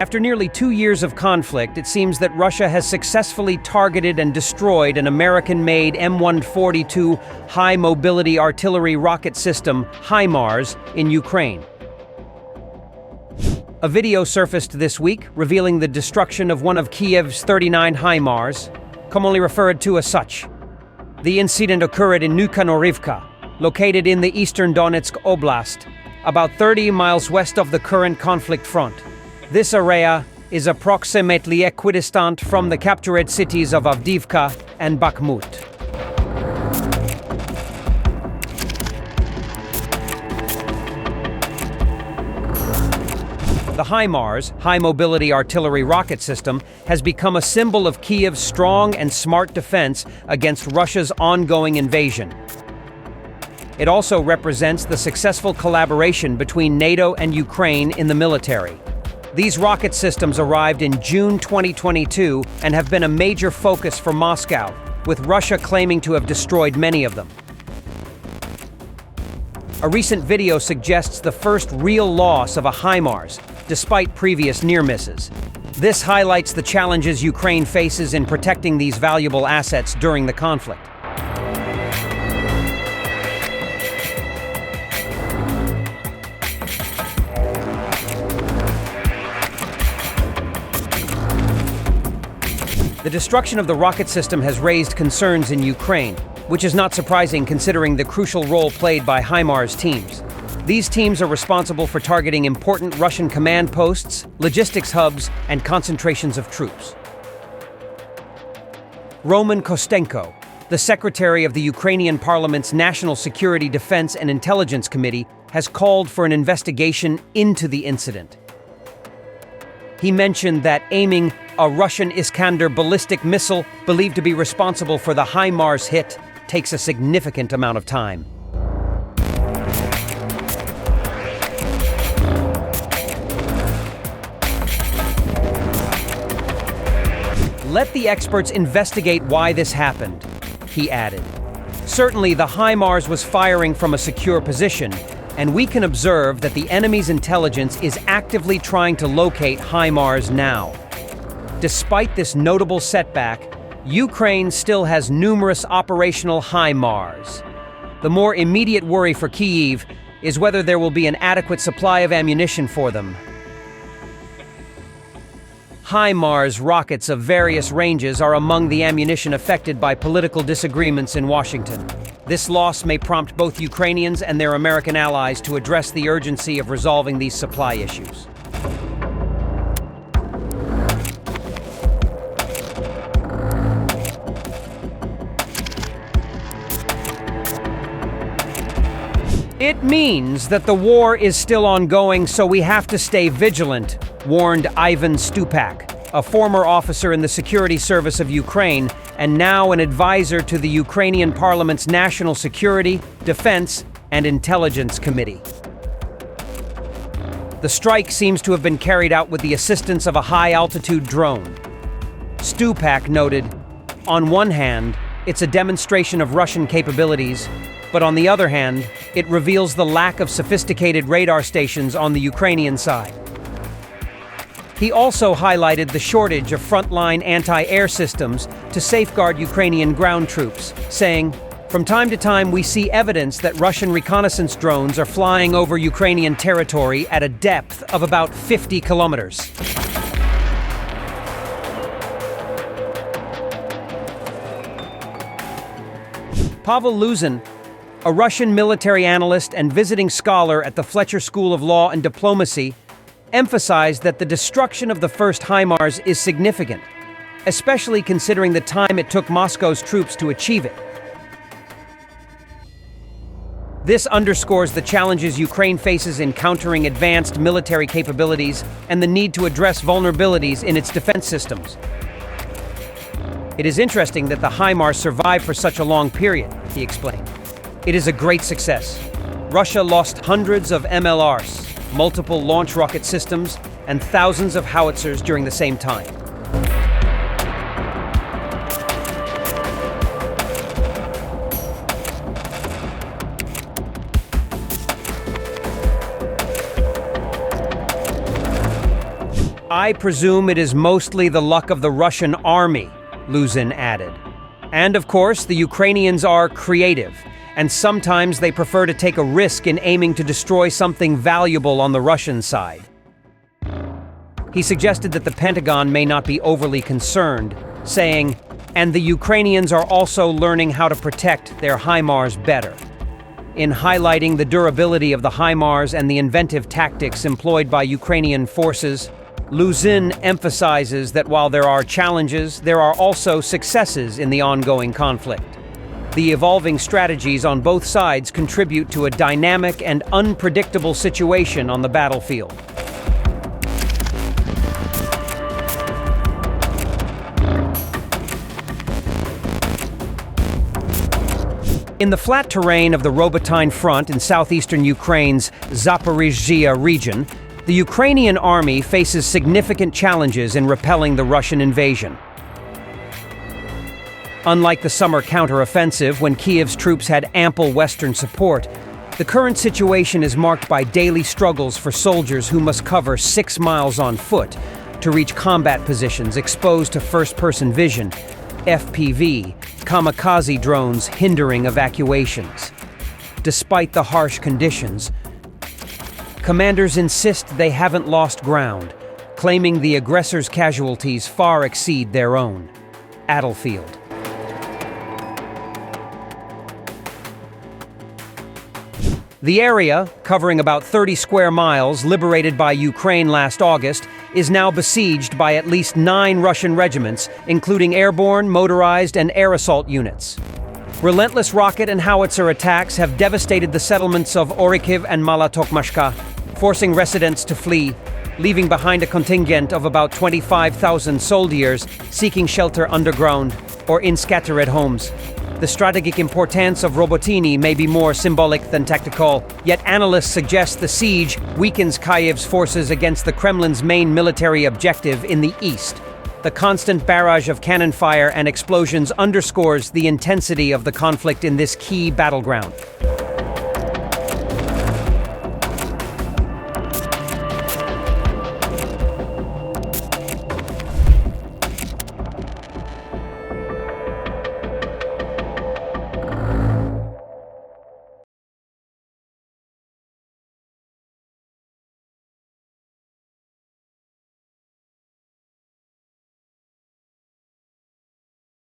After nearly 2 years of conflict, it seems that Russia has successfully targeted and destroyed an American-made M142 high-mobility artillery rocket system, HIMARS, in Ukraine. A video surfaced this week revealing the destruction of one of Kyiv's 39 HIMARS, commonly referred to as such. The incident occurred in Nykanorivka, located in the eastern Donetsk Oblast, about 30 miles west of the current conflict front. This area is approximately equidistant from the captured cities of Avdiivka and Bakhmut. The HIMARS, high-mobility artillery rocket system, has become a symbol of Kyiv's strong and smart defense against Russia's ongoing invasion. It also represents the successful collaboration between NATO and Ukraine in the military. These rocket systems arrived in June 2022 and have been a major focus for Moscow, with Russia claiming to have destroyed many of them. A recent video suggests the first real loss of a HIMARS, despite previous near misses. This highlights the challenges Ukraine faces in protecting these valuable assets during the conflict. The destruction of the rocket system has raised concerns in Ukraine, which is not surprising considering the crucial role played by HIMARS teams. These teams are responsible for targeting important Russian command posts, logistics hubs, and concentrations of troops. Roman Kostenko, the secretary of the Ukrainian Parliament's National Security, Defense and Intelligence Committee, has called for an investigation into the incident. He mentioned that aiming a Russian Iskander ballistic missile believed to be responsible for the HIMARS hit takes a significant amount of time. Let the experts investigate why this happened, he added. Certainly, the HIMARS was firing from a secure position, and we can observe that the enemy's intelligence is actively trying to locate HIMARS now. Despite this notable setback, Ukraine still has numerous operational HIMARS. The more immediate worry for Kyiv is whether there will be an adequate supply of ammunition for them. HIMARS rockets of various ranges are among the ammunition affected by political disagreements in Washington. This loss may prompt both Ukrainians and their American allies to address the urgency of resolving these supply issues. It means that the war is still ongoing, so we have to stay vigilant, warned Ivan Stupak, a former officer in the security service of Ukraine and now an advisor to the Ukrainian Parliament's National Security, Defense and Intelligence Committee. The strike seems to have been carried out with the assistance of a high-altitude drone. Stupak noted, on one hand, it's a demonstration of Russian capabilities, but on the other hand, it reveals the lack of sophisticated radar stations on the Ukrainian side. He also highlighted the shortage of frontline anti-air systems to safeguard Ukrainian ground troops, saying, "From time to time we see evidence that Russian reconnaissance drones are flying over Ukrainian territory at a depth of about 50 kilometers." Pavel Luzin, a Russian military analyst and visiting scholar at the Fletcher School of Law and Diplomacy, emphasized that the destruction of the first HIMARS is significant, especially considering the time it took Moscow's troops to achieve it. This underscores the challenges Ukraine faces in countering advanced military capabilities and the need to address vulnerabilities in its defense systems. It is interesting that the HIMARS survived for such a long period, he explained. It is a great success. Russia lost hundreds of MLRs, multiple launch rocket systems, and thousands of howitzers during the same time. I presume it is mostly the luck of the Russian army, Luzin added. And of course, the Ukrainians are creative, and sometimes they prefer to take a risk in aiming to destroy something valuable on the Russian side. He suggested that the Pentagon may not be overly concerned, saying, "And the Ukrainians are also learning how to protect their HIMARS better." In highlighting the durability of the HIMARS and the inventive tactics employed by Ukrainian forces, Luzin emphasizes that while there are challenges, there are also successes in the ongoing conflict. The evolving strategies on both sides contribute to a dynamic and unpredictable situation on the battlefield. In the flat terrain of the Robotyne Front in southeastern Ukraine's Zaporizhzhia region, the Ukrainian army faces significant challenges in repelling the Russian invasion. Unlike the summer counteroffensive, when Kyiv's troops had ample Western support, the current situation is marked by daily struggles for soldiers who must cover 6 miles on foot to reach combat positions exposed to first-person vision, FPV, kamikaze drones hindering evacuations. Despite the harsh conditions, commanders insist they haven't lost ground, claiming the aggressor's casualties far exceed their own. Battlefield. The area, covering about 30 square miles, liberated by Ukraine last August, is now besieged by at least 9 Russian regiments, including airborne, motorized, and air assault units. Relentless rocket and howitzer attacks have devastated the settlements of Orikhiv and Malotokmashka, forcing residents to flee, leaving behind a contingent of about 25,000 soldiers seeking shelter underground or in scattered homes. The strategic importance of Robotyne may be more symbolic than tactical, yet analysts suggest the siege weakens Kyiv's forces against the Kremlin's main military objective in the east. The constant barrage of cannon fire and explosions underscores the intensity of the conflict in this key battleground.